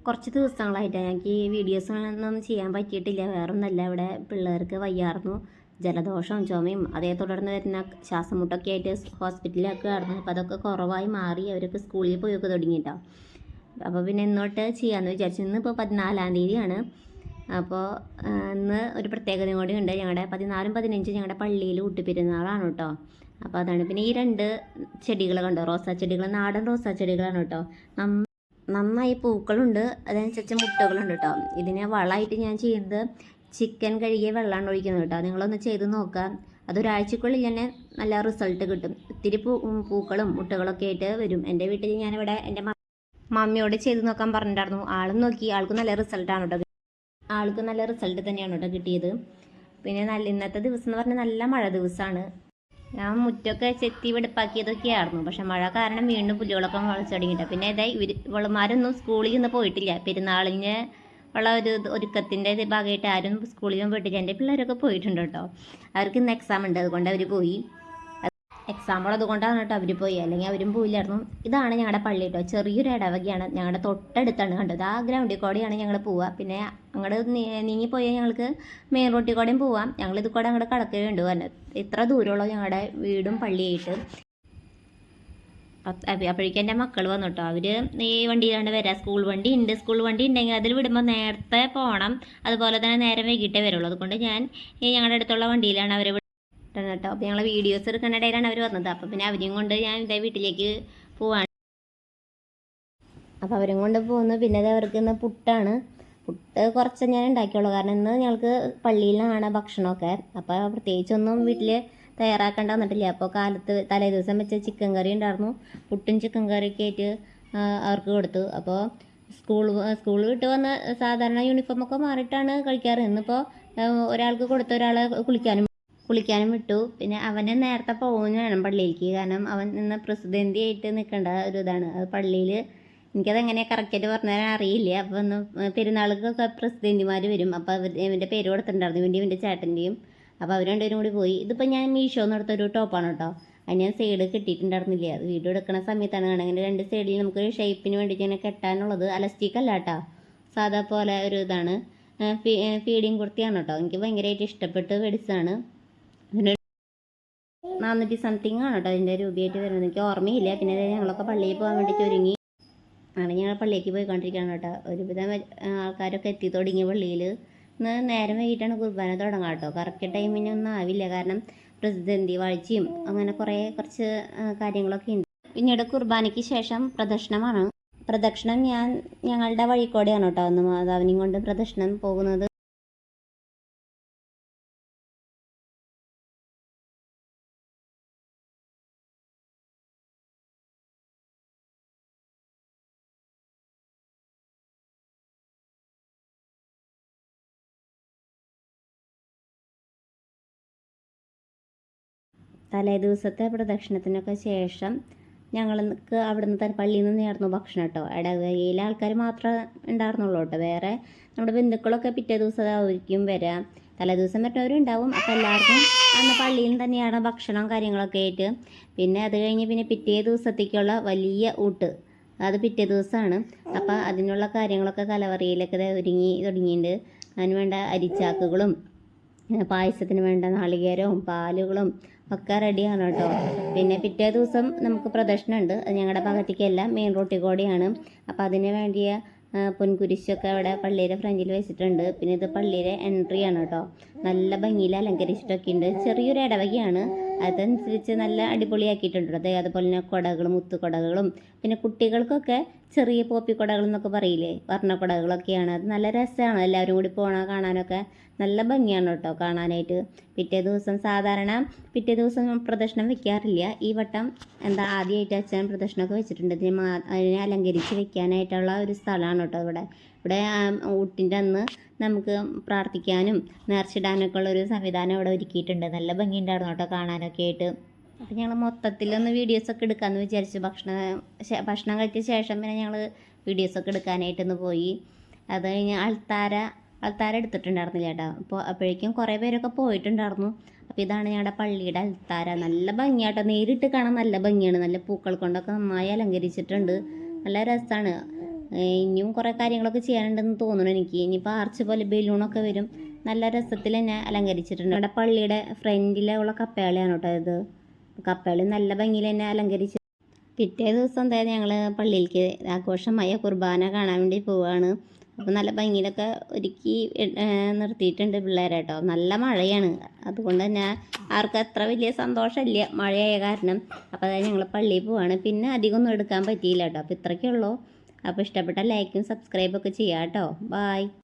കുറച്ച് ദിവസങ്ങളായിട്ട് എനിക്ക് ഈ വീഡിയോസൊന്നും ചെയ്യാൻ പറ്റിയിട്ടില്ല. വേറൊന്നല്ല, ഇവിടെ പിള്ളേർക്ക് വയ്യായിരുന്നു. ജലദോഷവും ചുമയും അതേ തുടർന്ന് വരുന്ന ശ്വാസം മുട്ടൊക്കെ ആയിട്ട് ഹോസ്പിറ്റലിലൊക്കെ ആയിരുന്നു. അപ്പോൾ അതൊക്കെ കുറവായി മാറി അവരൊക്കെ സ്കൂളിൽ പോയൊക്കെ തുടങ്ങിയിട്ടോ. അപ്പോൾ പിന്നെ ഇന്നോട്ട് ചെയ്യാമെന്ന് വിചാരിച്ചു. ഇന്നിപ്പോൾ 14-ാം തീയതിയാണ്. അപ്പോൾ ഇന്ന് ഒരു പ്രത്യേകത കൂടി ഉണ്ട്. ഞങ്ങളുടെ 14, 15 ഞങ്ങളുടെ പള്ളിയിൽ ഊട്ടുപെരുന്നാളാണ് കേട്ടോ. അപ്പോൾ അതാണ്. പിന്നെ ഈ 2 ചെടികൾ കണ്ടോ, റോസാ ചെടികൾ, നാടൻ റോസാ ചെടികളാണ് കേട്ടോ. നന്നായി പൂക്കളുണ്ട്, അതനുസരിച്ച് മുട്ടകളുണ്ട് കേട്ടോ. ഇതിനെ വളമായിട്ട് ഞാൻ ചെയ്യുന്നത് ചിക്കൻ കഴുകിയ വെള്ളമാണ് ഒഴിക്കുന്നത് കേട്ടോ. നിങ്ങളൊന്ന് ചെയ്ത് നോക്കാം. അതൊരാഴ്ചക്കുള്ളിൽ തന്നെ നല്ല റിസൾട്ട് കിട്ടും. ഒത്തിരി പൂക്കളും മുട്ടകളൊക്കെ ആയിട്ട് വരും. എൻ്റെ വീട്ടിൽ ഞാനിവിടെ എൻ്റെ മമ്മിയോട് ചെയ്ത് നോക്കാൻ പറഞ്ഞിട്ടുണ്ടായിരുന്നു. ആളും നോക്കി, ആൾക്ക് നല്ല റിസൾട്ടാണ് കേട്ടോ. ആൾക്ക് നല്ല റിസൾട്ട് തന്നെയാണ് കേട്ടോ കിട്ടിയത്. പിന്നെ ഇന്നത്തെ ദിവസം എന്ന് പറഞ്ഞാൽ നല്ല മഴ ദിവസമാണ്. ഞാൻ മുറ്റൊക്കെ ചെത്തി വെടുപ്പാക്കിയതൊക്കെയായിരുന്നു. പക്ഷെ മഴ കാരണം വീണ്ടും പുല്ലുകളൊക്കെ മുളച്ച് തുടങ്ങിയിട്ട്. പിന്നെ ഇവളുമാരൊന്നും സ്കൂളിൽ നിന്ന് പോയിട്ടില്ല. പെരുന്നാളിന് ഉള്ള ഒരുക്കത്തിൻ്റെ ഭാഗമായിട്ട് ആരും സ്കൂളിലും പോയിട്ടില്ല. എൻ്റെ പിള്ളേരൊക്കെ പോയിട്ടുണ്ട് കേട്ടോ. അവർക്ക് ഇന്ന് എക്സാം ഉണ്ട്, അതുകൊണ്ട് അവർ പോയി. എക്സാം ഉള്ളത് കൊണ്ടാണ് കേട്ടോ അവർ പോയി, അല്ലെങ്കിൽ അവരും പോയില്ലായിരുന്നു. ഇതാണ് ഞങ്ങളുടെ പള്ളി കേട്ടോ. ചെറിയൊരു ഇടവകയാണ്, ഞങ്ങളുടെ തൊട്ടടുത്താണ് കണ്ടത്. ആ ഗ്രൗണ്ടിൽ കൂടെയാണ് ഞങ്ങൾ പോവുക. പിന്നെ അങ്ങോട്ട് നീങ്ങിപ്പോയാൽ ഞങ്ങൾക്ക് മെയിൻ റോട്ടിൽ കൂടെയും പോവാം. ഞങ്ങളിത് കൂടെ അങ്ങോട്ട് കടക്കുകയുണ്ട് പറഞ്ഞത്. ഇത്ര ദൂരമുള്ള ഞങ്ങളുടെ വീടും പള്ളിയായിട്ട്. അപ്പോഴേക്കും എൻ്റെ മക്കൾ വന്നു കേട്ടോ. അവർ ഈ വണ്ടിയിലാണ് വരാം. സ്കൂൾ വണ്ടി ഉണ്ട്. സ്കൂൾ വണ്ടി ഉണ്ടെങ്കിൽ അതിൽ വിടുമ്പോൾ നേരത്തെ പോകണം. അതുപോലെ തന്നെ നേരം വൈകിട്ടേ വരുള്ളൂ. അതുകൊണ്ട് ഞാൻ ഞങ്ങളുടെ അടുത്തുള്ള വണ്ടിയിലാണ് അവരെ കേട്ടോ. അപ്പോൾ ഞങ്ങൾ വീഡിയോസ് എടുക്കുന്ന ഇടയിലാണ് അവർ വന്നത്. അപ്പോൾ പിന്നെ അവരെയും കൊണ്ട് ഞാൻ ഇതേ വീട്ടിലേക്ക് പോവാണ്. അപ്പോൾ അവരും കൊണ്ട് പോകുന്നു. പിന്നെ അവർക്ക് ഇന്ന് പുട്ടാണ്. പുട്ട് കുറച്ച് ഞാൻ ഉണ്ടാക്കിയുള്ളൂ, കാരണം ഇന്ന് ഞങ്ങൾക്ക് പള്ളിയിലാണ് ഭക്ഷണമൊക്കെ. അപ്പോൾ പ്രത്യേകിച്ചൊന്നും വീട്ടിൽ തയ്യാറാക്കേണ്ട വന്നിട്ടില്ല. അപ്പോൾ തലേ ദിവസം വെച്ച ചിക്കൻ കറി ഉണ്ടായിരുന്നു. പുട്ടും ചിക്കൻ കറിയൊക്കെ ആയിട്ട് അവർക്ക് കൊടുത്തു. അപ്പോൾ സ്കൂൾ വിട്ട് വന്ന് സാധാരണ യൂണിഫോമൊക്കെ മാറിയിട്ടാണ് കഴിക്കാറ്. ഇന്നിപ്പോൾ ഒരാൾക്ക് കൊടുത്ത ഒരാളെ കുളിക്കാനും വിട്ടു. പിന്നെ അവനെ നേരത്തെ പോകുന്നു വേണം പള്ളിയിലേക്ക്, കാരണം അവൻ ഇന്ന് പ്രസിഡന്റിയായിട്ട് നിൽക്കേണ്ട ഒരു ഇതാണ്. അത് പള്ളിയിൽ എനിക്കതെങ്ങനെയാണ് കറക്റ്റായിട്ട് പറഞ്ഞു തരാൻ അറിയില്ല. അപ്പോൾ ഒന്ന് പെരുന്നാൾക്കൊക്കെ പ്രസിഡന്റുമാർ വരും. അപ്പോൾ ഇവൻ്റെ പേര് കൊടുത്തിട്ടുണ്ടായിരുന്നു, ഇവൻ്റെ ചേട്ടൻ്റെയും. അപ്പോൾ അവർ രണ്ടുപേരും കൂടി പോയി. ഇതിപ്പോൾ ഞാൻ മീഷോന്ന് എടുത്തൊരു ടോപ്പാണ് കേട്ടോ. അത് ഞാൻ സൈഡ് കിട്ടിയിട്ടുണ്ടായിരുന്നില്ല. അത് വീഡിയോ എടുക്കുന്ന സമയത്താണ് കാണുക. അങ്ങനെ 2 സൈഡിൽ നമുക്കൊരു ഷേപ്പിന് വേണ്ടിയിട്ട് ഇങ്ങനെ കെട്ടാനുള്ളത്. അലസ്റ്റിക് അല്ല കേട്ടോ, സാധാ പോലെ ഒരു ഇതാണ്. ഫീഡിങ് കുർത്തിയാണ് കേട്ടോ. എനിക്ക് ഭയങ്കരമായിട്ട് ഇഷ്ടപ്പെട്ട് മേടിച്ചതാണ്. 400 സംതിങ് ആണ് കേട്ടോ അതിൻ്റെ രൂപയായിട്ട് വരുന്നത്. എനിക്ക് ഓർമ്മയില്ല. പിന്നെ ഞങ്ങളൊക്കെ പള്ളിയിൽ പോകാൻ വേണ്ടിയിട്ട് ഒരുങ്ങി ആണ് ഞങ്ങൾ പള്ളിയിലേക്ക് പോയിക്കൊണ്ടിരിക്കുകയാണ് കേട്ടോ. ഒരുവിധം ആൾക്കാരൊക്കെ എത്തി തുടങ്ങി പള്ളിയിൽ. ഇന്ന് നേരം വൈകിട്ടാണ് കുർബാന തുടങ്ങാം കേട്ടോ. കറക്റ്റ് ടൈമിനൊന്നും ആവില്ല, കാരണം പ്രസിഡന്റി വാഴ്ചയും അങ്ങനെ കുറച്ച് കാര്യങ്ങളൊക്കെ ഉണ്ട്. പിന്നീട് കുർബാനയ്ക്ക് ശേഷം പ്രദക്ഷിണം ഞങ്ങളുടെ വഴിക്കോടെയാണ് കേട്ടോ അന്ന് മാതാവിനെയും കൊണ്ട് പ്രദക്ഷിണം പോകുന്നത്. തലേ ദിവസത്തെ പ്രദക്ഷിണത്തിനൊക്കെ ശേഷം ഞങ്ങൾക്ക് അവിടെ നിന്ന് തന്നെ പള്ളിയിൽ നിന്ന് നേർന്നു ഭക്ഷണം കേട്ടോ. ഇടവകയിലെ ആൾക്കാർ മാത്രമേ ഉണ്ടായിരുന്നുള്ളൂ കേട്ടോ. വേറെ നമ്മുടെ ബന്ധുക്കളൊക്കെ പിറ്റേ ദിവസം ആയിരിക്കും വരാം. തലേ ദിവസം വരുന്നവരുണ്ടാവും. അപ്പോൾ എല്ലാവർക്കും അന്ന് പള്ളിയിൽ തന്നെയാണ് ഭക്ഷണം കാര്യങ്ങളൊക്കെ ആയിട്ട്. പിന്നെ അത് കഴിഞ്ഞ് പിന്നെ പിറ്റേ ദിവസത്തേക്കുള്ള വലിയ ഊട്ട്, അത് പിറ്റേ ദിവസമാണ്. അപ്പോൾ അതിനുള്ള കാര്യങ്ങളൊക്കെ കലവറയിലൊക്കെ ഒരുങ്ങി തുടങ്ങിയിട്ടുണ്ട്. അതിന് വേണ്ട അരിച്ചാക്കുകളും പായസത്തിന് വേണ്ട നാളികേരവും പാലുകളും ഒക്കെ റെഡിയാണ് കേട്ടോ. പിന്നെ പിറ്റേ ദിവസം നമുക്ക് പ്രദക്ഷിണമുണ്ട്. അത് ഞങ്ങളുടെ ഭാഗത്തേക്കല്ല, മെയിൻ റോട്ടിൽ കൂടെയാണ്. അപ്പോൾ അതിന് വേണ്ടിയ പൊൻകുരിശൊക്കെ അവിടെ പള്ളിയുടെ ഫ്രണ്ടിൽ വെച്ചിട്ടുണ്ട്. പിന്നെ ഇത് പള്ളിയുടെ എൻട്രിയാണ് കേട്ടോ. നല്ല ഭംഗിയിൽ അലങ്കരിച്ചിട്ടൊക്കെ ഉണ്ട്. ചെറിയൊരു ഇടവകയാണ്, അതനുസരിച്ച് നല്ല അടിപൊളിയാക്കിയിട്ടുണ്ട്. അതുപോലെ തന്നെ കുടകളും മുത്തുകുടകളും പിന്നെ കുട്ടികൾക്കൊക്കെ ചെറിയ പോപ്പി കുടകൾ എന്നൊക്കെ പറയില്ലേ, വർണ്ണക്കുടകളൊക്കെയാണ്. അത് നല്ല രസമാണ്. എല്ലാവരും കൂടി കാണാനൊക്കെ നല്ല ഭംഗിയാണ് കേട്ടോ കാണാനായിട്ട്. പിറ്റേ ദിവസം പ്രദക്ഷിണം വെക്കാറില്ല. ഈ വട്ടം ആദ്യമായിട്ട് അച്ഛൻ പ്രദക്ഷിണമൊക്കെ വെച്ചിട്ടുണ്ട്. അതിനെ അലങ്കരിച്ച് വെക്കാനായിട്ടുള്ള ഒരു സ്ഥലമാണ് കേട്ടോ ഇവിടെ ഊട്ടിൻ്റെ അന്ന് നമുക്ക് പ്രാർത്ഥിക്കാനും നേർച്ചിടാനൊക്കെ ഉള്ളൊരു സംവിധാനം ഇവിടെ ഒരുക്കിയിട്ടുണ്ട്. നല്ല ഭംഗിയുണ്ടായിരുന്നു കേട്ടോ കാണാനൊക്കെ ആയിട്ട്. അപ്പോൾ ഞങ്ങൾ മൊത്തത്തിലൊന്ന് വീഡിയോസൊക്കെ എടുക്കാമെന്ന് വിചാരിച്ചു. ഭക്ഷണം കഴിച്ച ശേഷം പിന്നെ ഞങ്ങൾ വീഡിയോസൊക്കെ എടുക്കാനായിട്ടൊന്ന് പോയി. അത് കഴിഞ്ഞ് അൾത്താര എടുത്തിട്ടുണ്ടായിരുന്നില്ല കേട്ടോ. അപ്പോൾ അപ്പോഴേക്കും കുറേ പേരൊക്കെ പോയിട്ടുണ്ടായിരുന്നു. അപ്പോൾ ഇതാണ് ഞങ്ങളുടെ പള്ളിയുടെ അൾത്താര. നല്ല ഭംഗിയാട്ടോ, നേരിട്ട് കാണാൻ നല്ല ഭംഗിയാണ്. നല്ല പൂക്കൾ കൊണ്ടൊക്കെ നന്നായി അലങ്കരിച്ചിട്ടുണ്ട്. നല്ല രസമാണ്. ഇനിയും കുറേ കാര്യങ്ങളൊക്കെ ചെയ്യാനുണ്ടെന്ന് തോന്നുന്നു എനിക്ക്. ഇനിയിപ്പോൾ ആർച്ച് പോലെ ബലൂണൊക്കെ വരും. നല്ല രസത്തിൽ തന്നെ അലങ്കരിച്ചിട്ടുണ്ട്. ഇവിടെ പള്ളിയുടെ ഫ്രണ്ടിലുള്ള കപ്പേളയാണ് കേട്ടോ ഇത്. കപ്പേളി നല്ല ഭംഗിയിൽ തന്നെ അലങ്കരിച്ച്. പിറ്റേ ദിവസം എന്തായാലും ഞങ്ങൾ പള്ളിയിലേക്ക് ആഘോഷമായ കുർബാന കാണാൻ വേണ്ടി പോവുകയാണ്. അപ്പോൾ നല്ല ഭംഗിയിലൊക്കെ ഒരുക്കി നിർത്തിയിട്ടുണ്ട് പിള്ളേരെ കേട്ടോ. നല്ല മഴയാണ്, അതുകൊണ്ട് തന്നെ ആർക്കും അത്ര വലിയ സന്തോഷമില്ല മഴയായ കാരണം. അപ്പോൾ അതായത് ഞങ്ങൾ പള്ളിയിൽ പോവുകയാണ്. പിന്നെ അധികമൊന്നും എടുക്കാൻ പറ്റിയില്ല കേട്ടോ. അപ്പോൾ ഇത്രയ്ക്കേ ഉള്ളൂ. അപ്പോൾ ഇഷ്ടപ്പെട്ട ലൈക്കും സബ്സ്ക്രൈബൊക്കെ ചെയ്യാം കേട്ടോ. ബായ്.